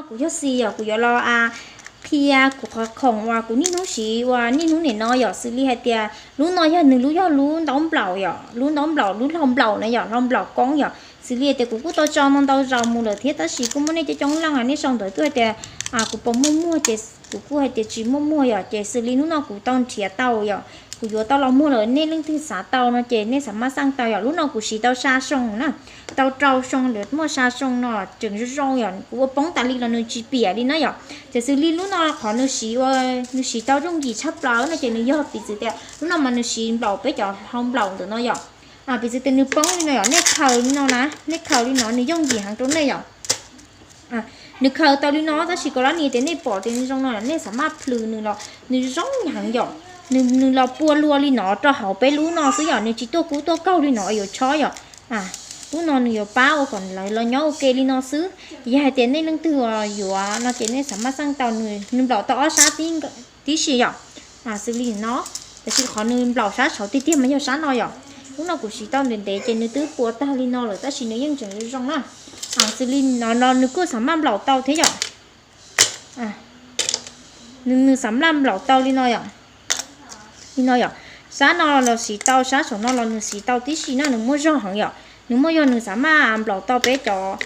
cũng cho xì à cũng cho lo à khi à cũng khổng và cũng ní nó xì và ní nó này nói giờ xử lý hay tiệt lú nói giờ nửa lú giờ lú đóng bầu giờ lú đóng bầu lú lòng bầu này giờ lòng bầu con giờ xử lý thì cũng tao cho mong tao rau mua được thiết ta xì cũng muốn này cho trong lăng này xong rồi cứ thì à cũng bỏ mua thì cũng hay thì chỉ mua giờ thì xử lý nó cũng tao chia tao giờ cũng vô tao lo mua rồi nên lương thứ sáu tao nó chỉ nên sắm sang tao giờ lúc nào cũng xí tao xa xong nè tao trâu xong được mua xa xong nó chừng rong giờ cũng bóng ta đi là nó chỉ bìa đi nó giờ chỉ xử lý lúc nào khó nó xí tao trong gì sắp láo nó chỉ nó do bị gì thế lúc nào mà nó xí bầu bé cho không bầu được nó giờ à bị gì tên nó bóng đi nó giờ nét khờ đi nó ná nét khờ đi nó dùng gì hàng trốn này giờ à nước khờ tao đi nó ta chỉ có lá này tên này bỏ tên trong nó là nét sắm mát lừ nữa là nó rong hàng giờ nương lo bua lua đi nó cho họ bé lú nó xứ giờ nương chỉ tôi cú tôi câu đi nó ở chó giờ à lú nó nương bao còn lại lo nhó ok đi nó xứ giờ hai tiền này nương từ giờ nó tiền này sắm sang tàu nương bảo tao sát tí xì giờ à xử lý nó để chỉ khó nương bảo sát sáu tí mấy giờ sát nó giờ lúc nào cũng chỉ tao để trên nương tứ của tao đi nó rồi tao chỉ nương những chuyện trong đó à xử lý nó nương cứ sắm bảo tao thế giờ à nương sắm bảo tao đi nó giờ nói vậy, sáng nó là xí tao sáng sớm nó là xí tao tí xí nó mua rau hàng vậy, mua rau nó sáng mà lẩu tao bé cho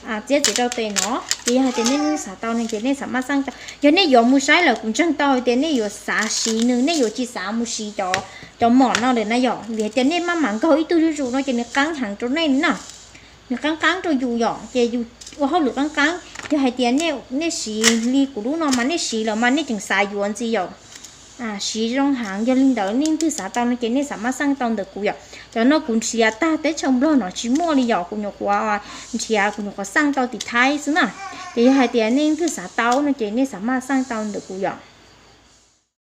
à chế chỉ tao tiền nó, thì hai tiền nên xả tao nên tiền nên sáng mà sang tao, giờ nên giờ mua sái là cũng chẳng tao tiền nên giờ xả xí nữa nên giờ chỉ xả mua xí cho mỏ nó để nó giờ, vì tiền nên mà mảng câu ít tôi dù nó chỉ nên cắn hàng chỗ này nữa, nó cắn cho dù giờ, chỉ dù qua hậu lực cắn, giờ hai tiền nên xí li của nó mà nên xí là mà nên chừng xài dù anh gì giờ à xí trong hàng cho linh đỡ nên thứ sáu tao nó chỉ nên sắm sang tao được cùi cho nó cũng xí ta tới trong đó nó chỉ mua đi dọ cũng nhục quá xí cũng nhục sang tao thì thay xứ nè thì hai tiền nên thứ sáu tao nó chỉ nên sắm sang tao được cùi